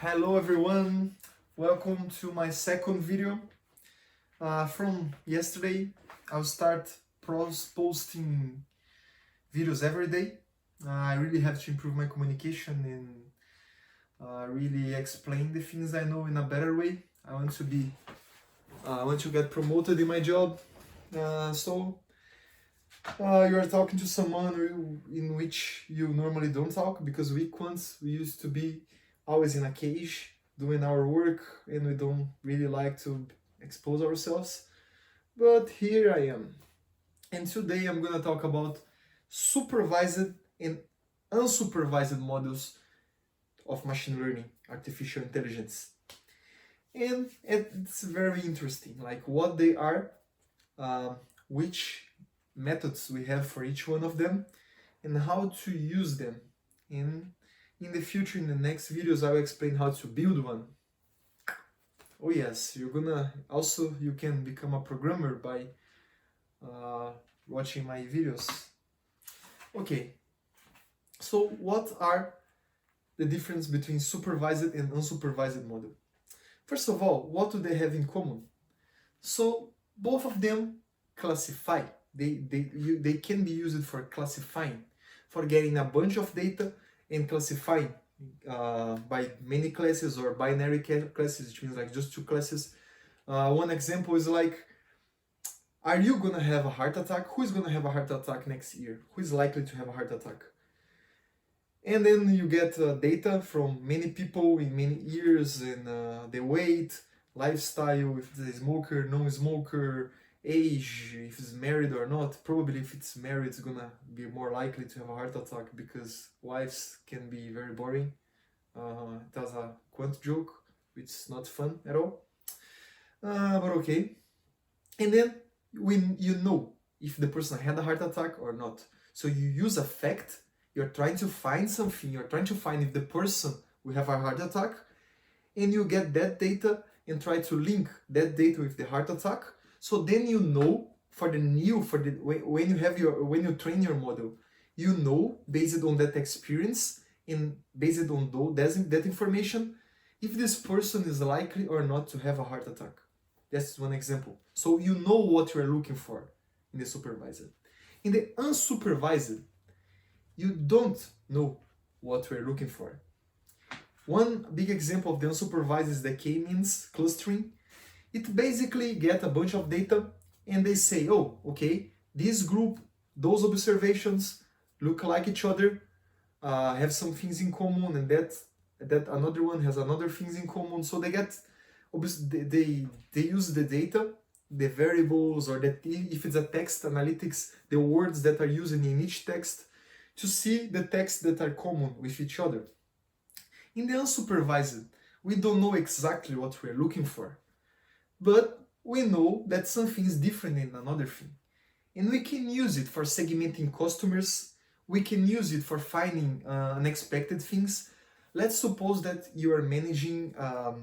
Hello everyone, welcome to my second video. From yesterday, I'll start posting videos every day. I really have to improve my communication and really explain the things I know in a better way. I want to get promoted in my job. So you are talking to someone in which you normally don't talk, because we used to be always in a cage doing our work and we don't really like to expose ourselves. But here I am. And today I'm gonna talk about supervised and unsupervised models of machine learning, artificial intelligence. And it's very interesting, like what they are, which methods we have for each one of them, and how to use them. In the future, in the next videos, I'll explain how to build one. Oh yes, you can become a programmer by watching my videos. Okay, so what are the difference between supervised and unsupervised model? First of all, what do they have in common? So both of them classify. They can be used for classifying, for getting a bunch of data and classifying by many classes or binary classes, which means like just two classes. One example is like, are you gonna have a heart attack? Who is gonna have a heart attack next year? Who is likely to have a heart attack? And then you get data from many people in many years, and the weight, lifestyle, if it's a smoker, non-smoker, age, if it's married or not. Probably if it's married, it's gonna be more likely to have a heart attack, because wives can be very boring. It has a quant joke, which is not fun at all. But okay. And then when you know if the person had a heart attack or not, so you use a fact. You're trying to find something. You're trying to find if the person will have a heart attack, and you get that data and try to link that data with the heart attack. So then you know when you train your model, you know based on that experience and based on that information, if this person is likely or not to have a heart attack. That's one example. So you know what you're looking for in the supervised. In the unsupervised, you don't know what we're looking for. One big example of the unsupervised is the k-means clustering. It basically get a bunch of data and they say, oh, okay, this group, those observations look like each other, have some things in common, and that another one has another things in common. So they use the data, the variables, or that if it's a text analytics, the words that are used in each text, to see the texts that are common with each other. In the unsupervised, we don't know exactly what we're looking for, but we know that something is different in another thing. And we can use it for segmenting customers, we can use it for finding unexpected things. Let's suppose that you are managing a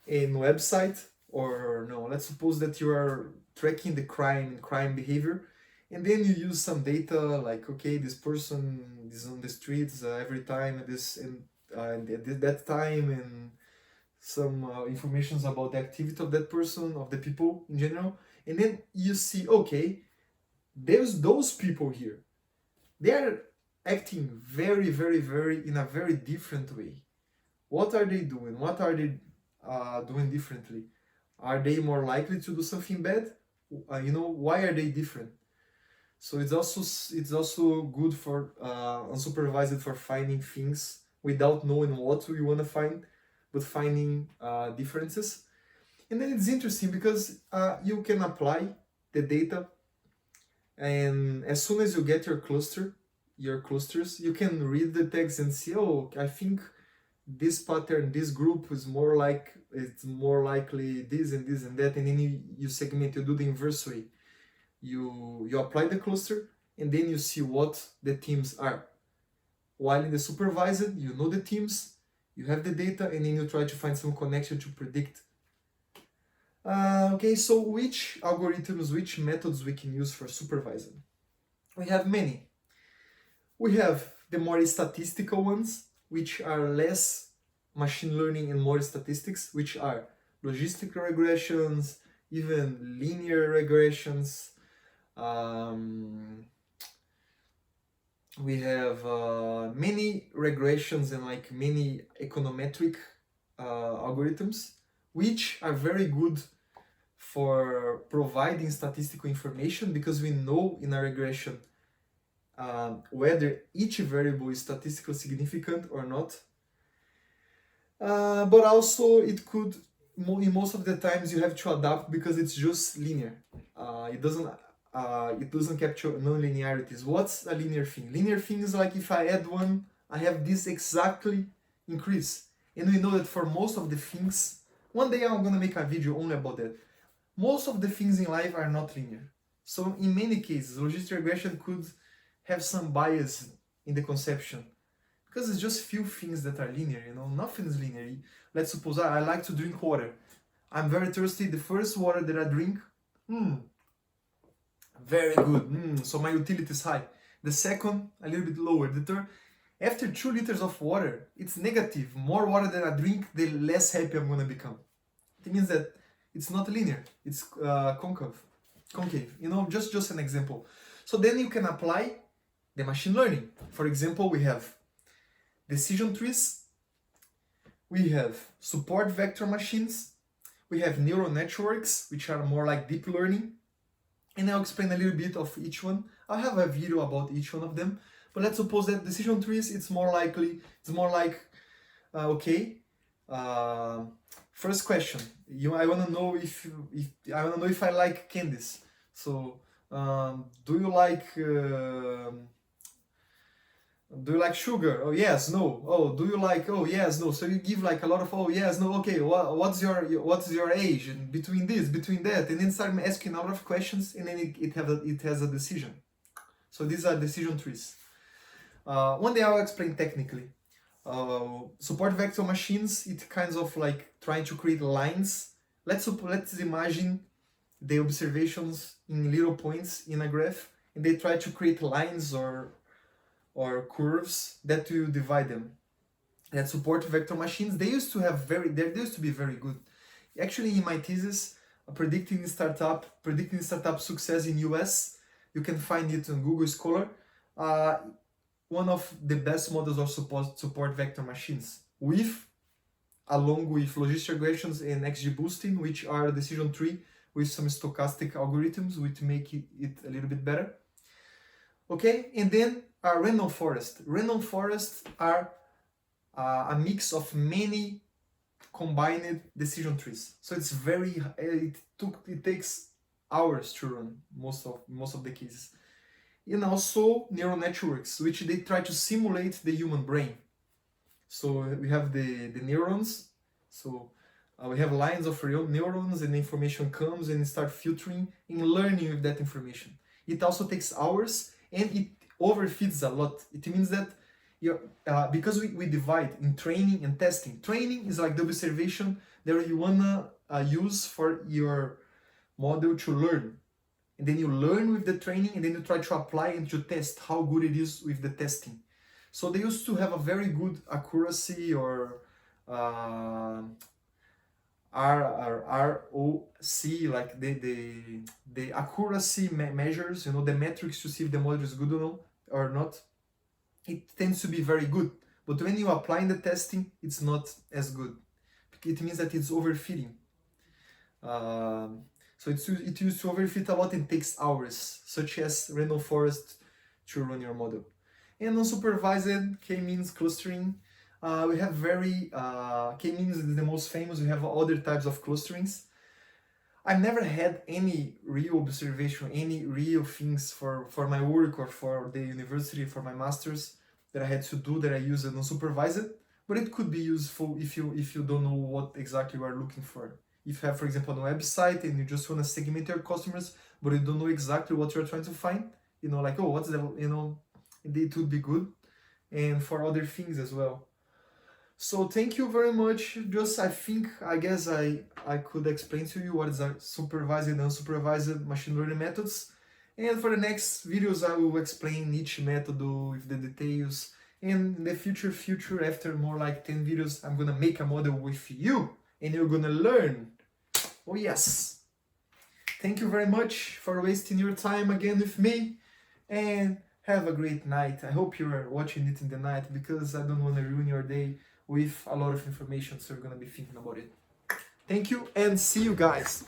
website, or no, let's suppose that you are tracking the crime behavior, and then you use some data like, okay, this person is on the streets every time at that time, and some information about the activity of that person, of the people in general. And then you see, okay, there's those people here. They are acting very, very, very in a very different way. What are they doing? What are they doing differently? Are they more likely to do something bad? Why are they different? So it's also good for unsupervised, for finding things without knowing what we want to find, but finding differences. And then it's interesting because you can apply the data, and as soon as you get your clusters, you can read the text and see, oh, I think this pattern, this group it's more likely this and this and that, and then you segment, you do the inverse way. You apply the cluster, and then you see what the teams are. While in the supervised, you know the teams, you have the data, and then you try to find some connection to predict. Okay, so which algorithms, which methods we can use for supervised? We have many. We have the more statistical ones, which are less machine learning and more statistics, which are logistic regressions, even linear regressions. We have many regressions and like many econometric algorithms, which are very good for providing statistical information, because we know in a regression whether each variable is statistically significant or not. But also it could, in most of the times you have to adapt because it's just linear. It doesn't capture non-linearities. What's a linear thing? Linear thing is like if I add one, I have this exactly increase. And we know that for most of the things, one day I'm gonna make a video only about that. Most of the things in life are not linear. So in many cases, logistic regression could have some bias in the conception, because it's just few things that are linear, you know, nothing is linear. Let's suppose I like to drink water. I'm very thirsty. The first water that I drink, very good. So my utility is high. The second, a little bit lower. The third, after 2 liters of water, it's negative. More water that I drink, the less happy I'm gonna become. It means that it's not linear. It's concave. You know, just an example. So then you can apply the machine learning. For example, we have decision trees, we have support vector machines, we have neural networks, which are more like deep learning, and I'll explain a little bit of each one. I'll have a video about each one of them, but let's suppose that decision trees, it's more like, first question, I want to know if I like candies. So do you like sugar? Oh yes, no. Oh, do you like? Oh yes, no. So you give like a lot of oh yes, no. Okay, what's your age? And between this, between that, and then start asking a lot of questions, and then it has a decision. So these are decision trees. One day I'll explain technically. Support vector machines, it kinds of like trying to create lines. Let's imagine the observations in little points in a graph, and they try to create lines or curves that will divide them. That support vector machines, they used to be very good. Actually, in my thesis, predicting startup success in US, you can find it on Google Scholar. One of the best models of support vector machines, along with logistic regressions and XGBoosting, which are a decision tree with some stochastic algorithms, which make it a little bit better. Okay, and then random forest. Random forests are a mix of many combined decision trees. So it's it takes hours to run most of the cases. And also neural networks, which they try to simulate the human brain. So we have the neurons. So we have lines of neurons, and the information comes and start filtering and learning with that information. It also takes hours, and it overfits a lot. It means that because we divide in training and testing. Training is like the observation that you wanna use for your model to learn. And then you learn with the training, and then you try to apply and to test how good it is with the testing. So they used to have a very good accuracy, or ROC, like the accuracy measures, you know, the metrics to see if the model is good or not. It tends to be very good, but when you apply in the testing, it's not as good. It means that it's overfitting. So it used to overfit a lot and takes hours, such as random forest, to run your model. And unsupervised k-means clustering. We have k-means is the most famous. We have other types of clusterings. I've never had any real observation, any real things for my work or for the university, for my master's, that I had to do that I use an unsupervised, but it could be useful if you don't know what exactly you are looking for. If you have, for example, a website and you just want to segment your customers, but you don't know exactly what you're trying to find, you know, like, oh, what's the, you know, it would be good. And for other things as well. So thank you very much. I guess I could explain to you what is a supervised and unsupervised machine learning methods. And for the next videos, I will explain each method with the details And in the future, after more like 10 videos, I'm gonna make a model with you and you're gonna learn. Oh yes. Thank you very much for wasting your time again with me, and have a great night. I hope you are watching it in the night because I don't want to ruin your day with a lot of information, so you're gonna be thinking about it. Thank you and see you guys.